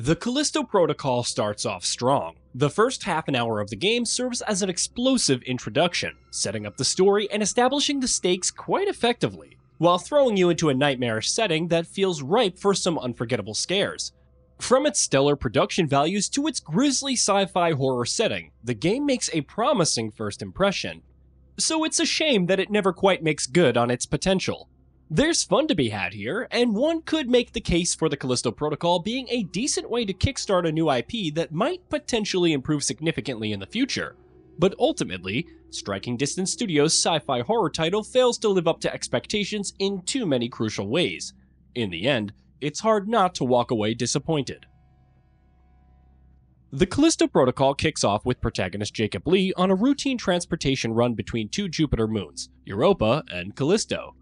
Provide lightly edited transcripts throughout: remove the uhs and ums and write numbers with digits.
The Callisto Protocol starts off strong. The first half an hour of the game serves as an explosive introduction, setting up the story and establishing the stakes quite effectively, while throwing you into a nightmarish setting that feels ripe for some unforgettable scares. From its stellar production values to its grisly sci-fi horror setting, the game makes a promising first impression. So it's a shame that it never quite makes good on its potential. There's fun to be had here, and one could make the case for the Callisto Protocol being a decent way to kickstart a new IP that might potentially improve significantly in the future. But ultimately, Striking Distance Studios' sci-fi horror title fails to live up to expectations in too many crucial ways. In the end, it's hard not to walk away disappointed. The Callisto Protocol kicks off with protagonist Jacob Lee on a routine transportation run between two Jupiter moons, Europa and Callisto,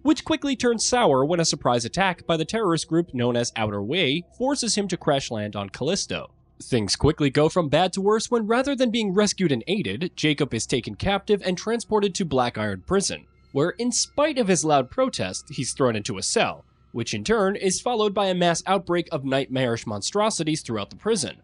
which quickly turns sour when a surprise attack by the terrorist group known as Outer Way forces him to crash land on Callisto. Things quickly go from bad to worse when, rather than being rescued and aided, Jacob is taken captive and transported to Black Iron Prison, where in spite of his loud protest, he's thrown into a cell, which in turn is followed by a mass outbreak of nightmarish monstrosities throughout the prison.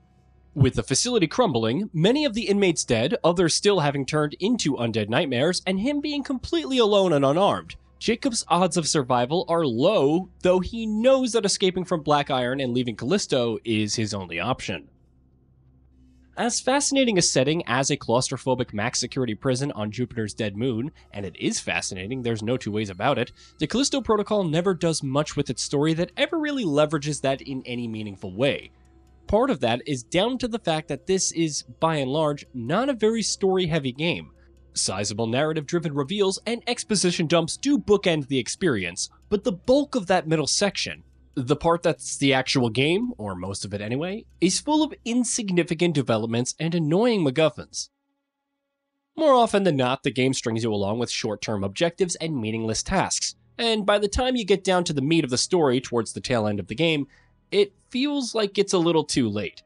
With the facility crumbling, many of the inmates dead, others still having turned into undead nightmares, and him being completely alone and unarmed, Jacob's odds of survival are low, though he knows that escaping from Black Iron and leaving Callisto is his only option. As fascinating a setting as a claustrophobic max security prison on Jupiter's dead moon, and it is fascinating, there's no two ways about it, the Callisto Protocol never does much with its story that ever really leverages that in any meaningful way. Part of that is down to the fact that this is, by and large, not a very story-heavy game. Sizable narrative-driven reveals and exposition dumps do bookend the experience, but the bulk of that middle section, the part that's the actual game, or most of it anyway, is full of insignificant developments and annoying MacGuffins. More often than not, the game strings you along with short-term objectives and meaningless tasks, and by the time you get down to the meat of the story towards the tail end of the game, it feels like it's a little too late.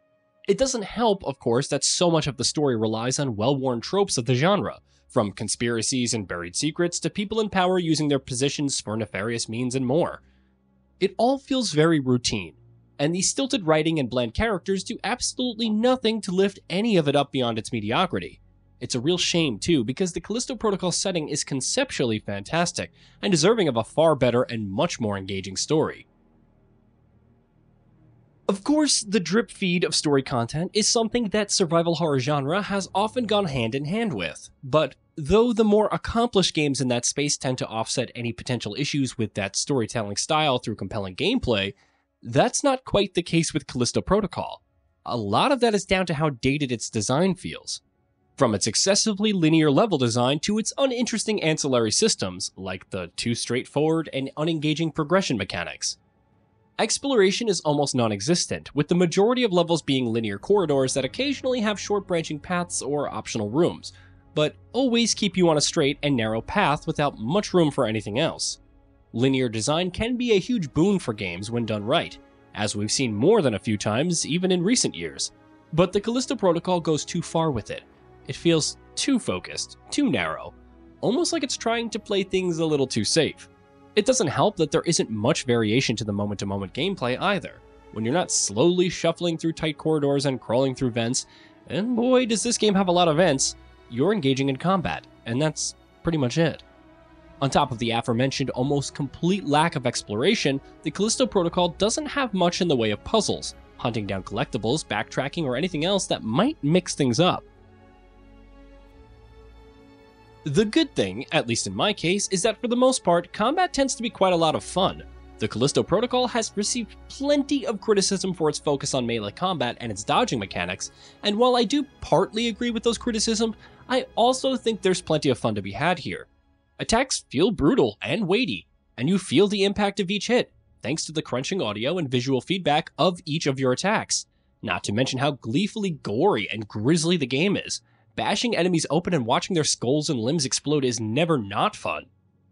It doesn't help, of course, that so much of the story relies on well-worn tropes of the genre, from conspiracies and buried secrets to people in power using their positions for nefarious means and more. It all feels very routine, and the stilted writing and bland characters do absolutely nothing to lift any of it up beyond its mediocrity. It's a real shame too, because the Callisto Protocol setting is conceptually fantastic and deserving of a far better and much more engaging story. Of course, the drip feed of story content is something that survival horror genre has often gone hand in hand with, but though the more accomplished games in that space tend to offset any potential issues with that storytelling style through compelling gameplay, that's not quite the case with Callisto Protocol. A lot of that is down to how dated its design feels. From its excessively linear level design to its uninteresting ancillary systems, like the too straightforward and unengaging progression mechanics. Exploration is almost non-existent, with the majority of levels being linear corridors that occasionally have short branching paths or optional rooms, but always keep you on a straight and narrow path without much room for anything else. Linear design can be a huge boon for games when done right, as we've seen more than a few times even in recent years, but the Callisto Protocol goes too far with it. It feels too focused, too narrow, almost like it's trying to play things a little too safe. It doesn't help that there isn't much variation to the moment-to-moment gameplay either, when you're not slowly shuffling through tight corridors and crawling through vents, and boy does this game have a lot of vents, you're engaging in combat, and that's pretty much it. On top of the aforementioned almost complete lack of exploration, the Callisto Protocol doesn't have much in the way of puzzles, hunting down collectibles, backtracking, or anything else that might mix things up. The good thing, at least in my case, is that for the most part, combat tends to be quite a lot of fun. The Callisto Protocol has received plenty of criticism for its focus on melee combat and its dodging mechanics, and while I do partly agree with those criticisms, I also think there's plenty of fun to be had here. Attacks feel brutal and weighty, and you feel the impact of each hit, thanks to the crunching audio and visual feedback of each of your attacks. Not to mention how gleefully gory and grisly the game is. Bashing enemies open and watching their skulls and limbs explode is never not fun,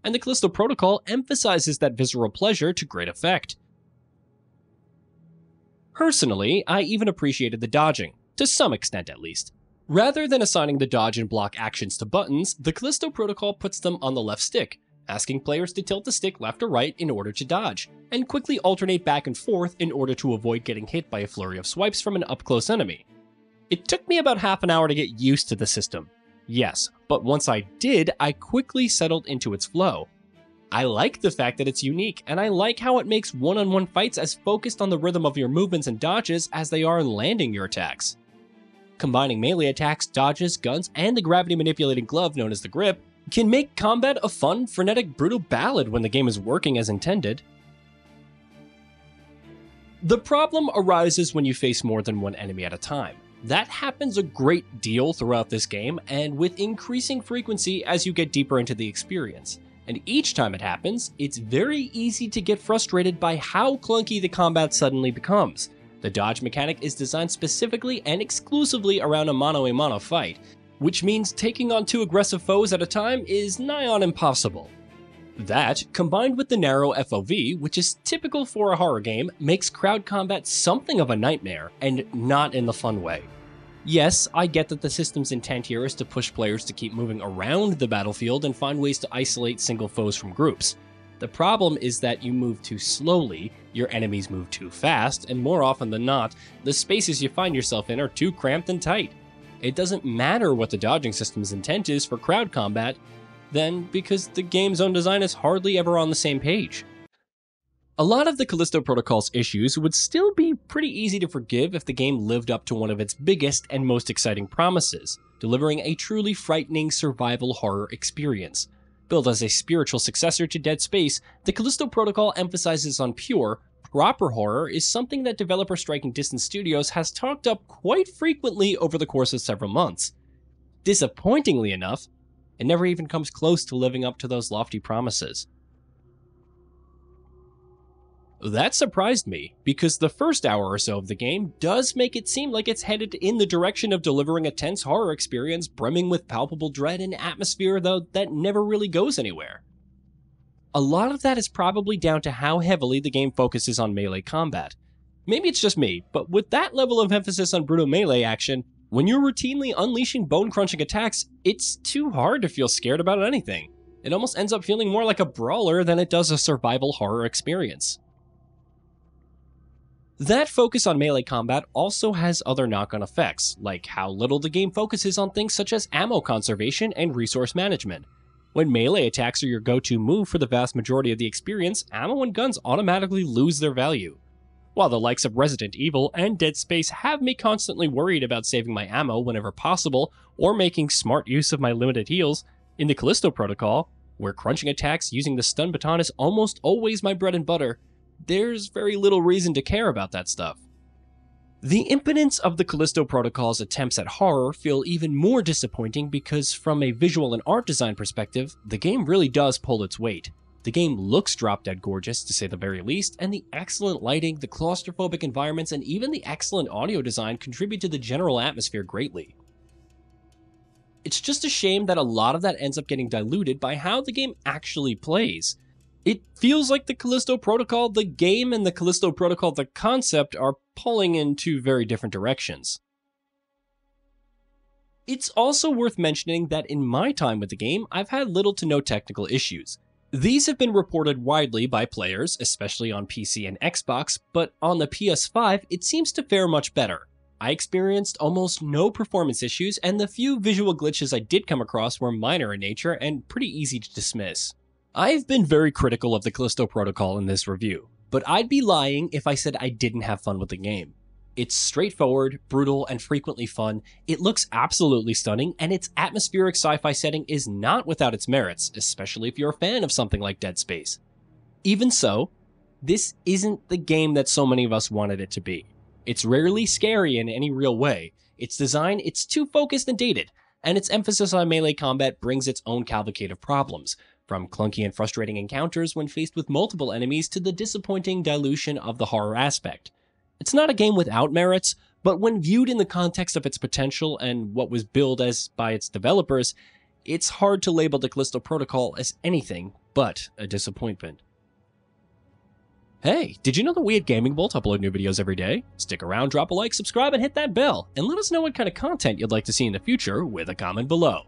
and the Callisto Protocol emphasizes that visceral pleasure to great effect. Personally, I even appreciated the dodging, to some extent at least. Rather than assigning the dodge and block actions to buttons, the Callisto Protocol puts them on the left stick, asking players to tilt the stick left or right in order to dodge, and quickly alternate back and forth in order to avoid getting hit by a flurry of swipes from an up-close enemy. It took me about half an hour to get used to the system. Yes, but once I did, I quickly settled into its flow. I like the fact that it's unique, and I like how it makes one-on-one fights as focused on the rhythm of your movements and dodges as they are landing your attacks. Combining melee attacks, dodges, guns, and the gravity-manipulating glove known as the grip can make combat a fun, frenetic, brutal ballad when the game is working as intended. The problem arises when you face more than one enemy at a time. That happens a great deal throughout this game, and with increasing frequency as you get deeper into the experience. And each time it happens, it's very easy to get frustrated by how clunky the combat suddenly becomes. The dodge mechanic is designed specifically and exclusively around a mano-a-mano fight, which means taking on 2 aggressive foes at a time is nigh on impossible. That, combined with the narrow FOV, which is typical for a horror game, makes crowd combat something of a nightmare, and not in the fun way. Yes, I get that the system's intent here is to push players to keep moving around the battlefield and find ways to isolate single foes from groups. The problem is that you move too slowly, your enemies move too fast, and more often than not, the spaces you find yourself in are too cramped and tight. It doesn't matter what the dodging system's intent is for crowd combat, then, because the game's own design is hardly ever on the same page. A lot of the Callisto Protocol's issues would still be pretty easy to forgive if the game lived up to one of its biggest and most exciting promises, delivering a truly frightening survival horror experience. Billed as a spiritual successor to Dead Space, the Callisto Protocol emphasizes on pure, proper horror is something that developer Striking Distance Studios has talked up quite frequently over the course of several months. Disappointingly enough, it never even comes close to living up to those lofty promises. That surprised me, because the first hour or so of the game does make it seem like it's headed in the direction of delivering a tense horror experience brimming with palpable dread and atmosphere, though that never really goes anywhere. A lot of that is probably down to how heavily the game focuses on melee combat. Maybe it's just me, but with that level of emphasis on brutal melee action, when you're routinely unleashing bone-crunching attacks, it's too hard to feel scared about anything. It almost ends up feeling more like a brawler than it does a survival horror experience. That focus on melee combat also has other knock-on effects, like how little the game focuses on things such as ammo conservation and resource management. When melee attacks are your go-to move for the vast majority of the experience, ammo and guns automatically lose their value. While the likes of Resident Evil and Dead Space have me constantly worried about saving my ammo whenever possible, or making smart use of my limited heals, in the Callisto Protocol, where crunching attacks using the stun baton is almost always my bread and butter, there's very little reason to care about that stuff. The impotence of the Callisto Protocol's attempts at horror feel even more disappointing because from a visual and art design perspective, the game really does pull its weight. The game looks drop-dead gorgeous, to say the very least, and the excellent lighting, the claustrophobic environments, and even the excellent audio design contribute to the general atmosphere greatly. It's just a shame that a lot of that ends up getting diluted by how the game actually plays. It feels like the Callisto Protocol, the game, and the Callisto Protocol, the concept, are pulling in 2 very different directions. It's also worth mentioning that in my time with the game, I've had little to no technical issues. These have been reported widely by players, especially on PC and Xbox, but on the PS5, it seems to fare much better. I experienced almost no performance issues, and the few visual glitches I did come across were minor in nature and pretty easy to dismiss. I've been very critical of the Callisto Protocol in this review, but I'd be lying if I said I didn't have fun with the game. It's straightforward, brutal, and frequently fun, it looks absolutely stunning, and its atmospheric sci-fi setting is not without its merits, especially if you're a fan of something like Dead Space. Even so, this isn't the game that so many of us wanted it to be. It's rarely scary in any real way, its design, it's too focused and dated, and its emphasis on melee combat brings its own cavalcade of problems, from clunky and frustrating encounters when faced with multiple enemies to the disappointing dilution of the horror aspect. It's not a game without merits, but when viewed in the context of its potential and what was billed as by its developers, it's hard to label the Callisto Protocol as anything but a disappointment. Hey, did you know that we at GamingBolt upload new videos every day? Stick around, drop a like, subscribe, and hit that bell, and let us know what kind of content you'd like to see in the future with a comment below.